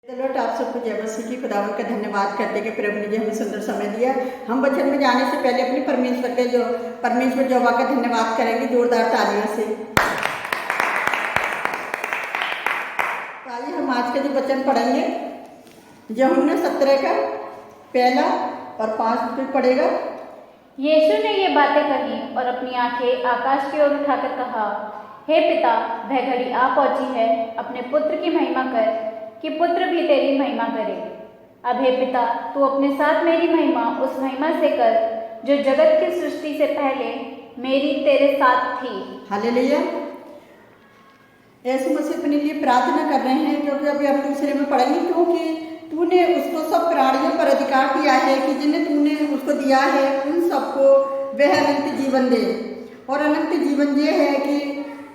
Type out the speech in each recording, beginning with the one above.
लौट आप सबको जय मसीह की खुदावंत का धन्यवाद करते कि प्रभु ने जो हमें सुंदर समय दिया। हम वचन में जाने से पहले अपनी परमेश्वर यहोवा का धन्यवाद करेंगे जोरदार तालियों से। तो आइए हम आज का जो वचन पढ़ेंगे यूहन्ना 17 का पहला और 5 पढ़ेगा। यीशु ने ये बातें कही और अपनी आंखें आकाश की ओर उठाकर कहा, हे पिता, वह घड़ी आ पहुंची है, अपने पुत्र की महिमा कर कि पुत्र भी तेरी महिमा करे। अब हे पिता, तू अपने साथ मेरी महिमा उस महिमा से कर जो जगत की सृष्टि से पहले मेरी तेरे साथ थी। हालेलुया। यीशु मसीह अपने लिए प्रार्थना कर रहे हैं, क्योंकि अभी हम दूसरे में पढ़ेंगे, क्योंकि तूने उसको सब प्राणियों पर अधिकार दिया है कि जिन्हें तूने उसको दिया है उन सबको वह अनंत जीवन दे। और अनंत जीवन ये है कि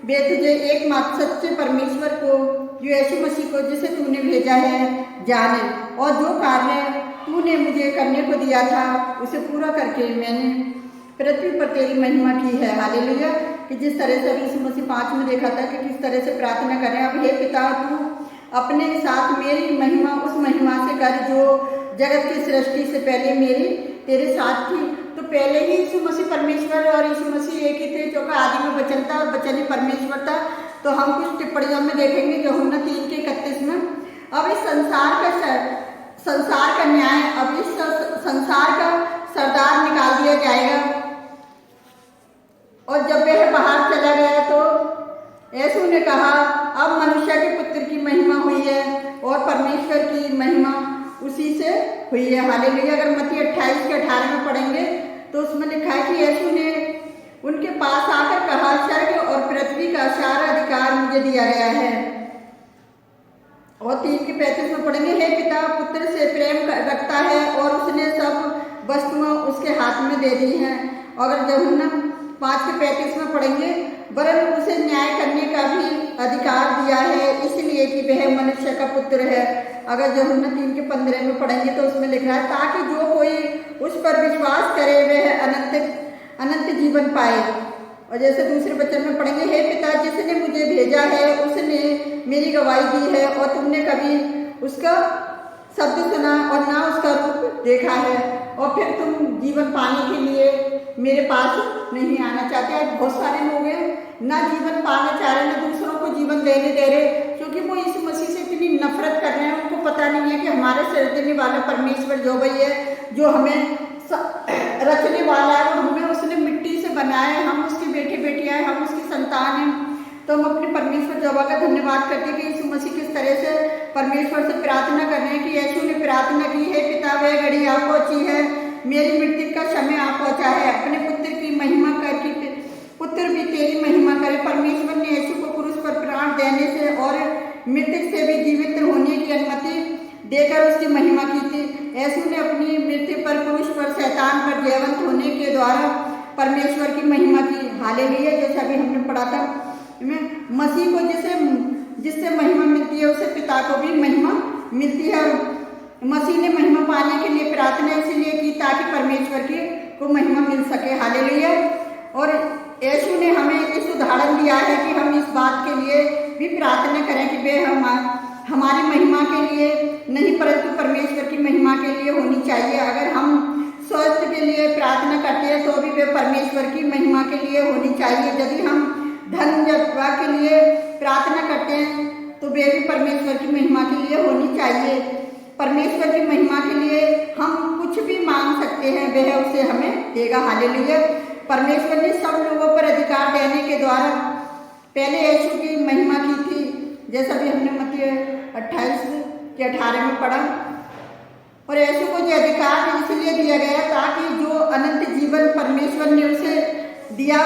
वे तुझे एकमात्र सच्चे परमेश्वर को, जो यीशु मसीह को जिसे तूने भेजा है, जाने, और जो कार्य तूने मुझे करने को दिया था उसे पूरा करके मैंने पृथ्वी पर तेरी महिमा की है। हालेलुया। कि जिस तरह से यीशु मसीह 5 में देखा था कि किस तरह से प्रार्थना करें, अब हे पिता, तू अपने साथ मेरी महिमा उस महिमा से कर जो जगत की सृष्टि से पहले मेरी तेरे साथ थी। तो पहले ही यीशु मसीह परमेश्वर और यीशु मसीह एक ही थे, जो कि आदि में वचन था और वचन ही परमेश्वर था। तो हम कुछ टिप्पणियों में देखेंगे यूहन्ना 3:31 में। अब इस संसार का न्याय, अब इस संसार का सरदार निकाल दिया जाएगा। और जब वह बाहर चला गया तो यीशु ने कहा, अब मनुष्य के पुत्र की महिमा हुई है और परमेश्वर की महिमा उसी से हुई है। हालेलुया। अगर मत्ती 28:18 में पढ़ेंगे तो उसमें लिखा है कि यीशु ने उनके पास आकर कहा, स्वर्ग और पृथ्वी का सारा अधिकार मुझे दिया गया है। और 3:35 में पढ़ेंगे, हे पिता, पुत्र से प्रेम रखता है और उसने सब वस्तुएं उसके हाथ में दे दी हैं। अगर यूहन्ना 5:35 में पढ़ेंगे, वरन उसे न्याय करने का भी अधिकार दिया है, इसलिए कि वह मनुष्य का पुत्र है। अगर यूहन्ना 3:15 में पढ़ेंगे तो उसमें लिख रहा है, ताकि जो कोई उस पर विश्वास करे वह अनंत जीवन पाए। और जैसे दूसरे वचन में पढ़ेंगे, हे पिता, जिसने मुझे भेजा है उसने मेरी गवाही दी है, और तुमने कभी उसका शब्द सुना और ना उसका रूप देखा है, और फिर तुम जीवन पाने के लिए मेरे पास नहीं आना चाहते। आज बहुत सारे लोग हैं ना जीवन पाना चाह रहे, ना दूसरों को जीवन देने दे रहे, क्योंकि वो यीशु मसीह से इतनी नफरत कर रहे हैं। उनको पता नहीं है कि हमारे सृजने वाला परमेश्वर जो वही है, जो हमें रचने वाला है, और हमें उसने मिट्टी से बनाया है, हम उसके बेटे बेटियां हैं, हम उसकी संतान हैं। तो हम अपने परमेश्वर यहोवा का धन्यवाद करते हैं कि यीशु मसीह किस तरह से परमेश्वर से प्रार्थना कर रहे हैं। कि यीशु ने प्रार्थना की, हे पिता, वह घड़ी आ पहुंची है, मेरी मृत्यु का समय आ पहुंचा है, अपने पुत्र की महिमा कर कि पुत्र भी तेरी महिमा करे। परमेश्वर ने यीशु को क्रूस पर प्राण देने से और मृत्यु से भी जीवित होने की अनुमति देकर उसकी महिमा की थी। यीशु ने अपनी मृत्यु पर क्रूस पर शैतान पर जयवंत होने के द्वारा परमेश्वर की महिमा की। हालेलुया। जैसा अभी हमने पढ़ा था, मसीह को जिससे महिमा मिलती है उसे पिता को भी महिमा मिलती है। और मसीह ने महिमा पाने के लिए प्रार्थना इसलिए की ताकि परमेश्वर की को महिमा मिल सके। हालेलुया। और यीशु ने हमें इस उदाहरण दिया है कि हम इस बात के लिए भी प्रार्थना करें कि वे हमारी महिमा के लिए नहीं, परंतु परमेश्वर की महिमा के लिए होनी चाहिए। अगर हम स्वास्थ्य के लिए प्रार्थना करते हैं तो भी वे परमेश्वर की महिमा के लिए होनी चाहिए। यदि हम धन जपवा के लिए प्रार्थना करते हैं तो वे भी परमेश्वर की महिमा के लिए होनी चाहिए। परमेश्वर की महिमा के लिए हम कुछ भी मांग सकते हैं, वह उसे हमें देगा। हालेलुया। परमेश्वर ने सब लोगों पर अधिकार देने के द्वारा पहले यीशु की महिमा की थी, जैसा भी हमने मत्ती 28:18 में पढ़ा। और यीशु को जो अधिकार इसलिए दिया गया ताकि जो अनंत जीवन परमेश्वर ने उसे दिया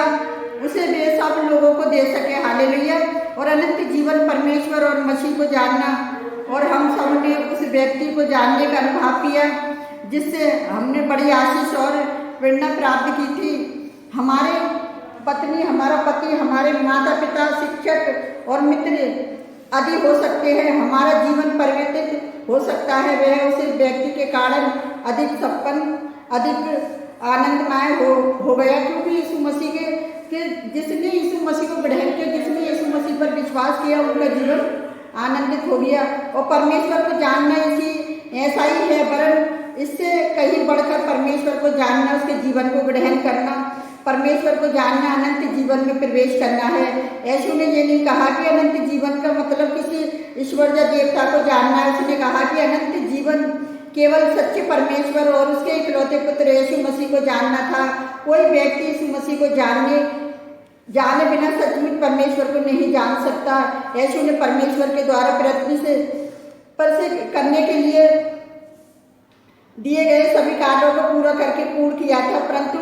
उसे वे सब लोगों को दे सके। हालेलुया। और अनंत जीवन परमेश्वर और मसीह को जानना, और हम सब ने उस व्यक्ति को जानने का अनुभव किया जिससे हमने बड़ी आशीष और प्रेरणा प्राप्त की थी। हमारे पत्नी, हमारा पति, हमारे माता पिता, शिक्षक और मित्र आदि हो सकते हैं। हमारा जीवन परिवर्तित हो सकता है, वह उस व्यक्ति के कारण अधिक संपन्न, अधिक आनंदमय हो गया, क्योंकि यीशु मसीह के जिसने यीशु मसीह को ग्रहण किया, जिसने यीशु मसीह पर विश्वास किया, उनका जीवन आनंदित हो गया। और परमेश्वर को जानना इसी ऐसा ही है, वरन इससे कहीं बढ़कर परमेश्वर को जानना, उसके जीवन को ग्रहण करना, परमेश्वर को जानना, अनंत जीवन में प्रवेश करना है। यीशु ने ये नहीं कहा कि अनंत जीवन का मतलब किसी ईश्वर या देवता को जानना है। उसने कहा कि अनंत जीवन केवल सच्चे परमेश्वर और उसके इकलौते पुत्र यीशु मसीह को जानना था। कोई व्यक्ति यीशु मसीह को जाने बिना सचमुच परमेश्वर को नहीं जान सकता। यीशु ने परमेश्वर के द्वारा पृथ्वी पर से करने के लिए दिए गए सभी कार्यों को पूरा करके पूर्ण किया था, परंतु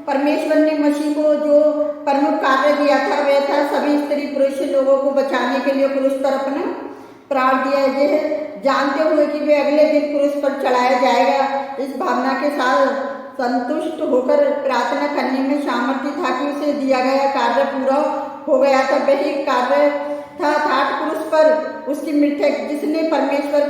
परमेश्वर ने मसीह को जो प्रमुख कार्य दिया था वह था सभी स्त्री पुरुष लोगों को बचाने के लिए क्रूस पर अपना प्राण दिया। यह जानते हुए कि वे अगले दिन क्रूस पर चढ़ाया जाएगा, इस भावना के साथ संतुष्ट होकर प्रार्थना करने में सामर्थ्य था कि उसे दिया गया कार्य पूरा हो गया था। वही कार्य था अर्थात क्रूस पर उसकी मृत्यु, जिसने परमेश्वर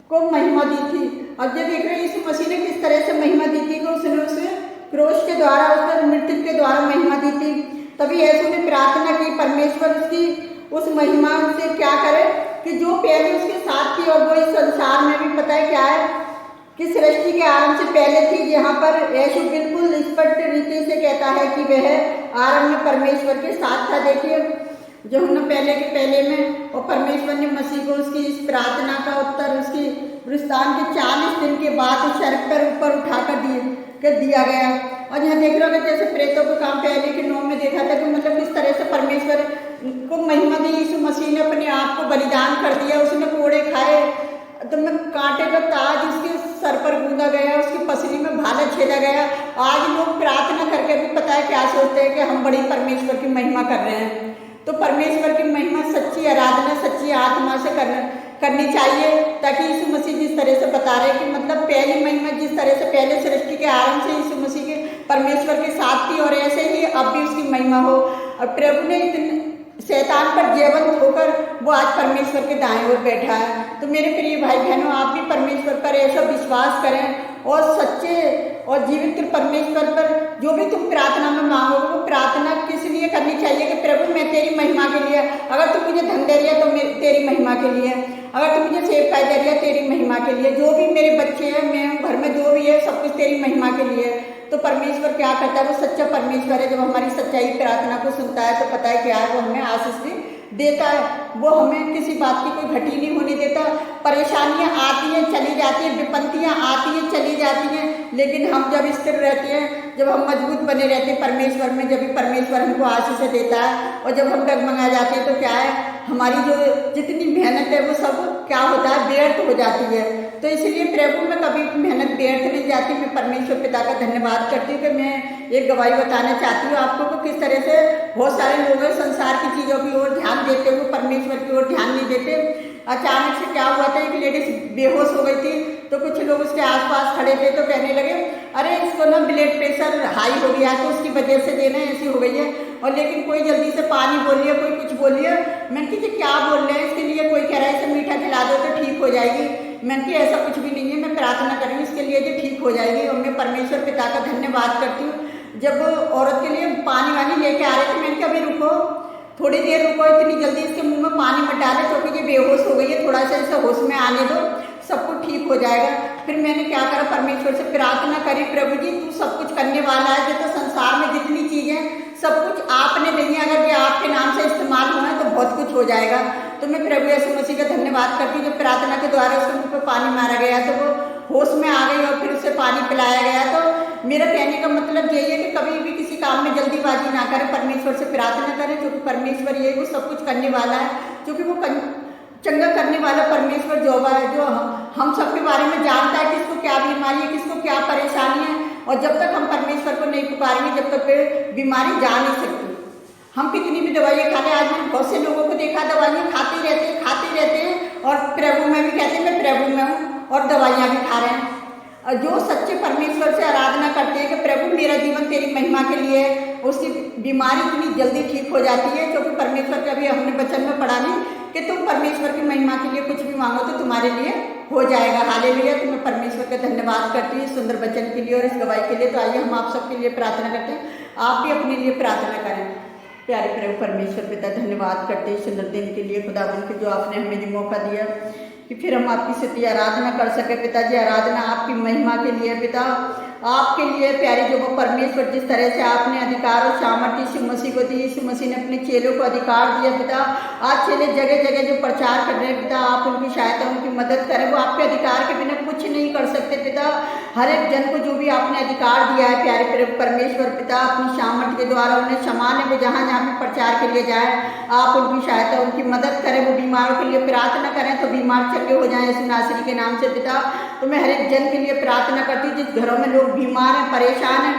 को महिमा दी थी। अब ये देख रहे हैं यीशु मसीह ने किस तरह से महिमा दी थी कि उसने उसे क्रूस के द्वारा, उसने मृत्यु के द्वारा महिमा दी थी। तभी यीशु ने प्रार्थना की परमेश्वर उसकी उस महिमा से क्या करे कि जो पहले उसके साथ थी और वो इस संसार में भी पता है क्या है कि सृष्टि के आरंभ से पहले थी। यहाँ पर यीशु बिल्कुल स्पष्ट रीति से कहता है कि वह आरंभ में परमेश्वर के साथ था। देखिए जो हमने पहले के पहले में, और परमेश्वर ने मसीह को उसकी इस प्रार्थना का उत्तर उसकी पुनरुत्थान के 40 दिन के बाद उस स्वर्ग पर ऊपर उठाकर दिया गया। और यहाँ देख रहे हो जैसे प्रेतों को काम पहले के 9 में देखा था कि मतलब किस तरह से परमेश्वर को महिमा दी। यीशु मसीह ने अपने आप को बलिदान कर दिया, उसने कोड़े खाए, तो में कांटे का ताज उसके सर पर गूंदा गया, उसकी पसली में भाला छेदा गया। आज लोग प्रार्थना करके भी पता है क्या सोचते हैं कि हम बड़ी परमेश्वर की महिमा कर रहे हैं। तो परमेश्वर की महिमा सच्ची आराधना सच्ची आत्मा से करनी चाहिए, ताकि यीशु मसीह जिस तरह से बता रहे हैं कि मतलब पहली महिमा जिस तरह से पहले सृष्टि के आरंभ से यीशु मसीह के परमेश्वर के साथ थी और ऐसे ही अब भी उसकी महिमा हो। और प्रभु ने इतने शैतान पर जयवंत होकर वो आज परमेश्वर के दाएं ओर बैठा है। तो मेरे प्रिय भाई बहनों, आप भी परमेश्वर पर ऐसा विश्वास करें और सच्चे और जीवित परमेश्वर पर जो भी तुम प्रार्थना में मांगोगे वो प्रार्थना किस लिए करनी चाहिए कि प्रभु मैं तेरी महिमा के लिए, अगर तुम मुझे धन दे रही है तो तेरी महिमा के लिए, अगर तुम मुझे सेवकाई दे रही है तेरी महिमा के लिए, जो भी मेरे बच्चे हैं, मैं घर में जो भी है सब कुछ तेरी महिमा के लिए। तो परमेश्वर क्या करता है, वो सच्चा परमेश्वर है। जब हमारी सच्चाई प्रार्थना को सुनता है तो पता है क्या है, वो हमें आशीष भी देता है। वो हमें किसी बात की कोई घटी नहीं होने देता। परेशानियां आती हैं चली जाती हैं, विपत्तियां आती हैं चली जाती हैं, लेकिन हम जब स्थिर रहते हैं, जब हम मजबूत बने रहते हैं परमेश्वर में, जब भी परमेश्वर हमको आशीष देता है। और जब हम डगमगा जाते हैं तो क्या है, हमारी जो जितनी मेहनत है वो सब क्या होता है, व्यर्थ हो जाती है। तो इसलिए प्रभु में कभी मेहनत व्यर्थ नहीं जाती। मैं परमेश्वर पिता का धन्यवाद करती हूँ कि मैं एक गवाही बताना चाहती हूँ आपको को किस तरह से बहुत सारे लोग हैं संसार की चीज़ों की ओर ध्यान देते हुए परमेश्वर की ओर ध्यान नहीं देते। अचानक से क्या हुआ था, एक लेडीज बेहोश हो गई थी, तो कुछ लोग उसके आसपास खड़े थे तो कहने लगे अरे इसको ना ब्लड प्रेशर हाई हो गया तो उसकी वजह से देना ऐसी हो गई है। और लेकिन कोई जल्दी से पानी बोल लिया, कोई कुछ बोल लिया। मैंने कि क्या बोल रहे हैं इसके लिए, कोई कह रहा है इसे मीठा खिला दो तो ठीक हो जाएगी। मैंने कि ऐसा कुछ भी नहीं है, मैं प्रार्थना करूँगी इसके लिए जो ठीक हो जाएगी। और मैं परमेश्वर पिता का धन्यवाद करती हूँ। जब औरत के लिए पानी वानी लेके आ रहे थे, मैंने कहा अभी रुको, थोड़ी देर रुको, इतनी जल्दी इसके मुंह में पानी मत डाले क्योंकि ये बेहोश हो गई है, थोड़ा सा इसे होश में आने दो, सब कुछ ठीक हो जाएगा। फिर मैंने क्या करा, परमेश्वर से प्रार्थना करी, प्रभु जी तू सब कुछ करने वाला है, जो तो संसार में जितनी चीज़ें सब कुछ आपने दी है, अगर ये आपके नाम से इस्तेमाल हुआ है तो बहुत कुछ हो जाएगा। तो मैं प्रभु यीशु मसीह का धन्यवाद करती हूँ। जब प्रार्थना के द्वारा उसके मुँह पर पानी मारा गया तो वो होश में आ गई और फिर उसे पानी पिलाया गया। तो मेरा कहने का मतलब यही है कि कभी भी किसी काम में जल्दीबाजी ना करें, परमेश्वर से प्रार्थना करें, क्योंकि परमेश्वर ये वो सब कुछ करने वाला है, क्योंकि वो चंगा करने वाला परमेश्वर जो है, जो हम सब के बारे में जानता है किसको क्या बीमारी है, किसको क्या परेशानी है। और जब तक हम परमेश्वर को नहीं पुकारेंगे जब तक बीमारी जा नहीं सकती। हम कितनी भी दवाइयाँ खा लें, आज मैंने बहुत से लोगों को देखा दवाइयाँ खाते रहते हैं और प्रभु में भी कहते हैं मैं प्रभु में हूँ और दवाइयाँ भी खा रहे हैं। और जो सच्चे परमेश्वर से आराधना करते हैं कि प्रभु मेरा जीवन तेरी महिमा के लिए है, उसकी बीमारी इतनी जल्दी ठीक हो जाती है। क्योंकि परमेश्वर के अभी हमने वचन में पढ़ा नहीं कि तुम परमेश्वर की महिमा के लिए कुछ भी मांगो तो तुम्हारे लिए हो जाएगा। हालेलुया। तो मैं परमेश्वर का धन्यवाद करती हूँ सुंदर वचन के लिए और इस गवाही के लिए। तो आइए हम आप सबके लिए प्रार्थना करते हैं, आप भी अपने लिए प्रार्थना करें। प्यारे प्रभु परमेश्वर पिता, धन्यवाद करते हैं सुंदर दिन के लिए खुदावन के, जो आपने हमें भी मौका दिया कि फिर हम आपकी स्तुति आराधना कर सके पिताजी। आराधना आपकी महिमा के लिए पिता, आपके लिए प्यारे जो वो परमेश्वर, जिस तरह से आपने अधिकार और सामर्थ्य यीशु मसीह को दी, यीशु मसीह ने अपने चेलों को अधिकार दिया पिता। आज चेले जगह जगह जो प्रचार कर रहे हैं पिता, आप उनकी सहायता, उनकी मदद करें। वो आपके अधिकार के बिना कुछ नहीं कर सकते पिता। हर एक जन को जो भी आपने अधिकार दिया है प्यारे प्रभु परमेश्वर पिता, अपनी सामर्थ्य के द्वारा उन्हें समान है, वो जहाँ जहाँ भी प्रचार के लिए जाए, आप उनकी सहायता, उनकी मदद करें। वो बीमारों के लिए प्रार्थना करें तो बीमार चंगे हो जाएं यीशु नासरी के नाम से पिता। तो मैं हर एक जन के लिए प्रार्थना करती हूँ, जिस घरों में लोग बीमार हैं, परेशान हैं,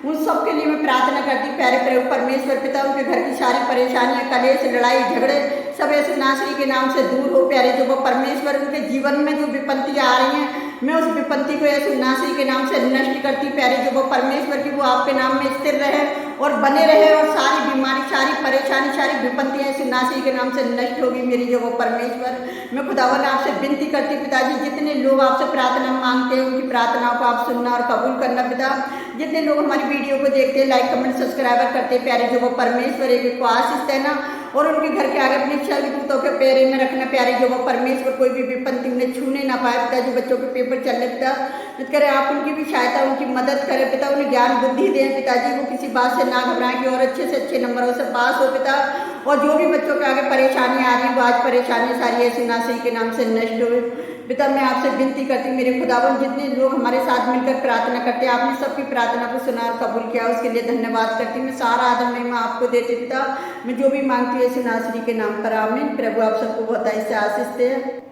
उन सब के लिए मैं प्रार्थना करती हूँ प्यारे प्रभु परमेश्वर पिता। उनके घर की सारी परेशानियां, कलेश, लड़ाई झगड़े सब यीशु नासरी के नाम से दूर हो प्यारे जो वो परमेश्वर। उनके जीवन में जो विपत्तियां आ रही हैं, मैं उस विपत्ति को यीशु नासरी के नाम से नष्ट करती प्यारे जो वो परमेश्वर की, वो आपके नाम में स्थिर रहे और बने रहे, और सारी बीमारी, सारी परेशानी, सारी विपत्तियां यीशु नासरी के नाम से नष्ट होगी मेरी जो वो परमेश्वर। मैं खुदावन आपसे विनती करती पिताजी, जितने लोग आपसे प्रार्थना मांगते हैं उनकी प्रार्थनाओं को आप सुनना और कबूल करना पिता। जितने लोग हमारी वीडियो को देखते हैं, लाइक कमेंट सब्सक्राइबर करते हैं प्यारे जो वो परमेश्वर, एक को आशीष देना और उनके घर के आगे अपनी स्वर्गदूतों के पैरे में रखना प्यारे जो वो परमेश्वर। कोई भी विपत्ति उन्हें छूने ना पाए पिता। जो बच्चों के पेपर चलने पिता, करें आप उनकी भी सहायता, उनकी मदद करें पिता। उन्हें ज्ञान बुद्धि दें पिताजी, वो किसी बात से ना घबराएं कि और अच्छे से अच्छे नंबरों से पास हो पिता। और जो भी बच्चों के आगे परेशानियां आ रही हैं, वो आज परेशानियां सारी यीशु नासरी के नाम से नष्ट हो पिता। मैं आपसे विनती करती हूँ मेरे खुदावन, जितने लोग हमारे साथ मिलकर प्रार्थना करते हैं, आपने सबकी प्रार्थना को सुना और कबूल किया, उसके लिए धन्यवाद करती हूँ। मैं सारा आदर महिमा आपको देती पिता। मैं जो भी मांगती हूँ यीशु नासरी के नाम पर, आमीन। प्रभु आप सबको बहुत ऐसे आशीष दे।